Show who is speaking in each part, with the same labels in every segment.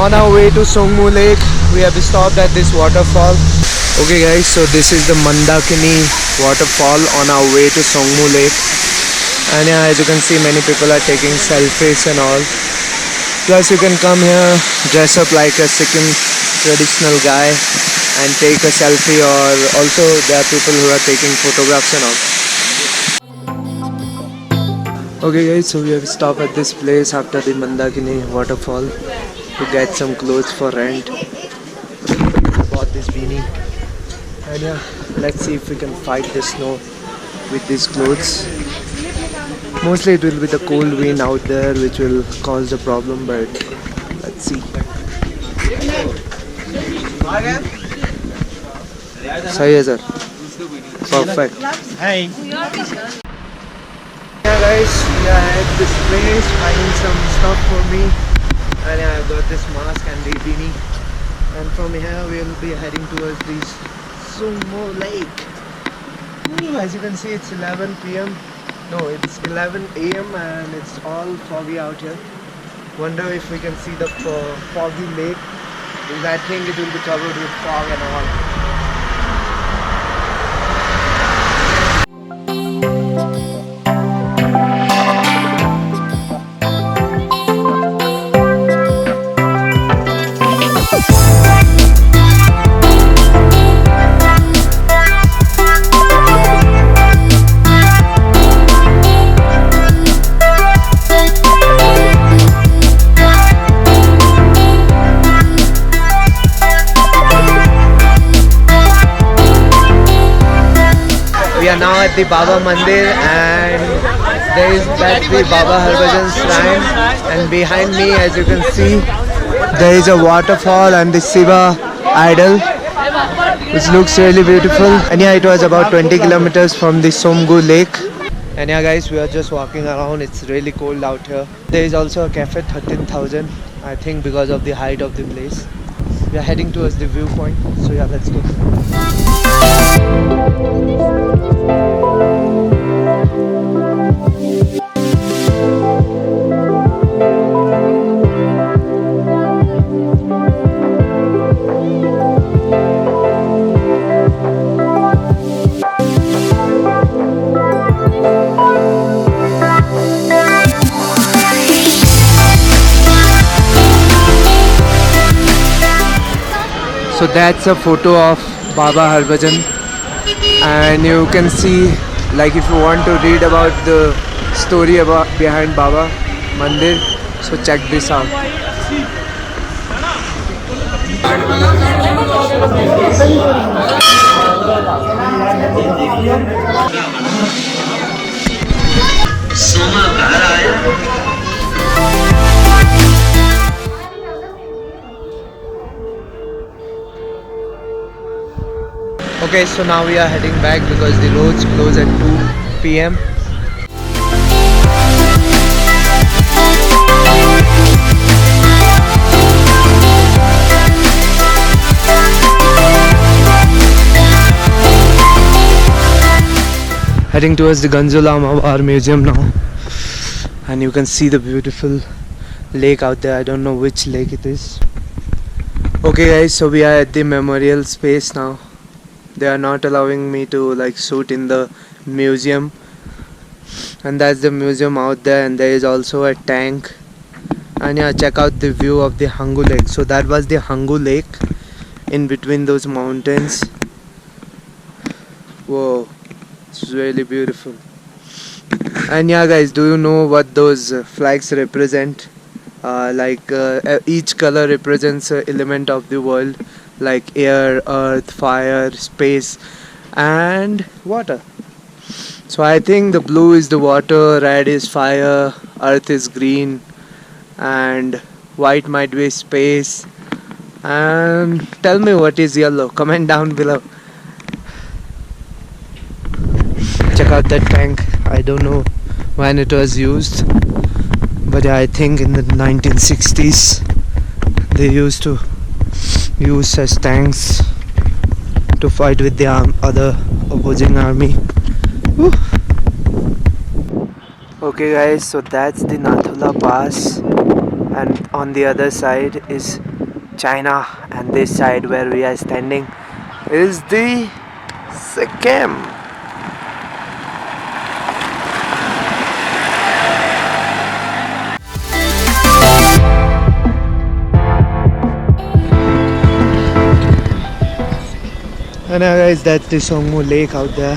Speaker 1: On our way to Tsomgo Lake, we have stopped at this waterfall. Okay guys, so this is the Mandakini Waterfall on our way to Tsomgo Lake. And yeah, as you can see, many people are taking selfies and all. Plus you can come here, dress up like a Sikkim traditional guy and take a selfie, or also there are people who are taking photographs and all. Okay guys, so we have stopped at this place after the Mandakini waterfall to get some clothes for rent. Bought this beanie. And yeah, let's see if we can fight the snow with these clothes. Mostly it will be the cold wind out there which will cause the problem, but let's see. Sahi hai sir. Perfect. Hi. Yeah guys, we are at this place finding some stuff for me, and yeah, I've got this mask and the beanie, and from here we will be heading towards this Tsomgo Lake. As you can see, it's 11 p.m. No, it's 11 a.m. and it's all foggy out here. Wonder if we can see the foggy lake, because I think it will be covered with fog and all. We are now at the Baba Mandir, and there is the Baba Harbhajan shrine, and behind me, as you can see, there is a waterfall and the Shiva idol, which looks really beautiful. And yeah, it was about 20 kilometers from the Tsomgo Lake. And yeah guys, we are just walking around. It's really cold out here. There is also a cafe, 13,000, I think, because of the height of the place. We are heading towards the viewpoint, so yeah, let's go. So that's a photo of Baba Harbhajan, and you can see, like, if you want to read about the story about behind Baba Mandir, so check this out. Okay, so now we are heading back because the roads close at 2 p.m. Heading towards the Ganju Lama War Museum now, and you can see the beautiful lake out there. I don't know which lake it is. Okay guys, so we are at the memorial space now. They are not allowing me to like shoot in the museum, and that's the museum out there, and there is also a tank. And yeah, check out the view of the Changu Lake. So that was the Changu Lake in between those mountains. Whoa, it's really beautiful. And yeah guys, do you know what those flags represent? Each color represents an element of the world, like air, earth, fire, space and water. So I think the blue is the water, red is fire, earth is green, and white might be space. And tell me what is yellow, comment down below. Check out that tank. I don't know when it was used, but I think in the 1960s they used to use such tanks to fight with the other opposing army. Woo. Okay guys, so that's the Nathula Pass, and on the other side is China, and this side where we are standing is the Sikkim. And now guys, that's the Tsomgo Lake out there.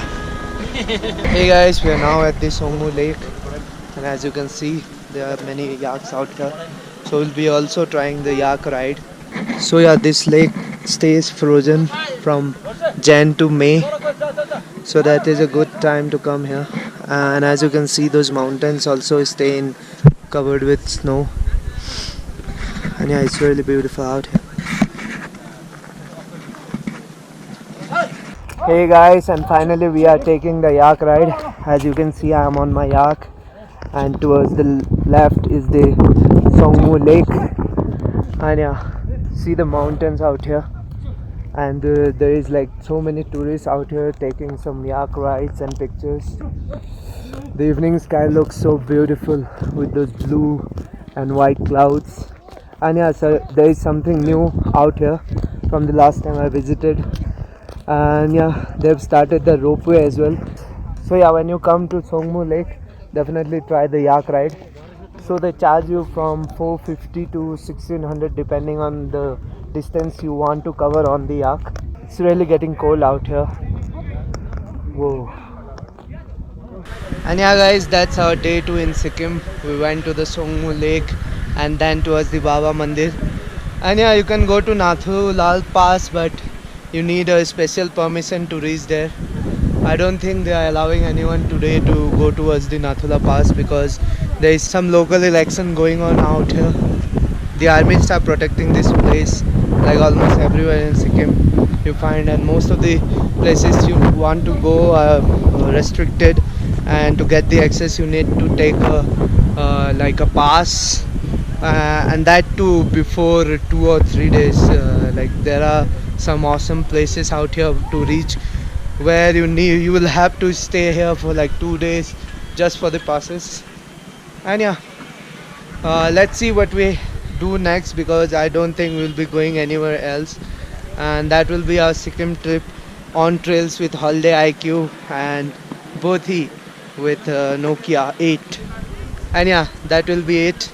Speaker 1: Hey guys, we are now at the Tsomgo Lake, and as you can see there are many yaks out here, so we'll be also trying the Yak Ride. So yeah, this lake stays frozen from Jan to May, so that is a good time to come here. And as you can see, those mountains also stay covered with snow, and yeah, it's really beautiful out here. Hey guys, and finally we are taking the Yak Ride. As you can see, I am on my yak, and towards the left is the Tsomgo Lake, and yeah, see the mountains out here. And there is like so many tourists out here taking some yak rides and pictures. The evening sky looks so beautiful with those blue and white clouds. And yeah, so there is something new out here from the last time I visited. And yeah, they've started the ropeway as well. So yeah, when you come to Tsomgo Lake, definitely try the Yak Ride. So they charge you from 450 to 1600 depending on the distance you want to cover on the yak. It's really getting cold out here. Whoa. And yeah guys, that's our day 2 in Sikkim. We went to the Tsomgo Lake and then towards the Baba Mandir. And yeah, you can go to Nathu Lal Pass, but you need a special permission to reach there. I don't think they are allowing anyone today to go towards the Nathula Pass because there is some local election going on out here. The armies are protecting this place, like almost everywhere in Sikkim you find, and most of the places you want to go are restricted, and to get the access you need to take like a pass, and that too before 2 or 3 days. Like there are some awesome places out here to reach where you will have to stay here for like 2 days just for the passes. And yeah, let's see what we do next, because I don't think we'll be going anywhere else, and that will be our Sikkim trip on trails with Holiday IQ and Bothi with Nokia 8. And yeah, that will be it,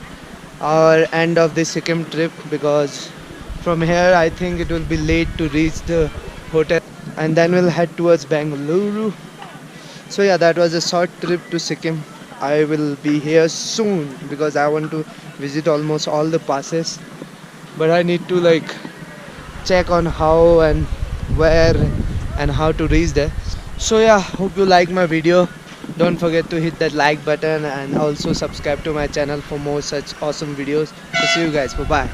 Speaker 1: our end of the Sikkim trip, because from here I think it will be late to reach the hotel, and then we'll head towards Bengaluru. So yeah, that was a short trip to Sikkim. I will be here soon because I want to visit almost all the passes, but I need to like check on how and where and how to reach there. So yeah, hope you like my video. Don't forget to hit that like button and also subscribe to my channel for more such awesome videos. So see you guys, bye bye.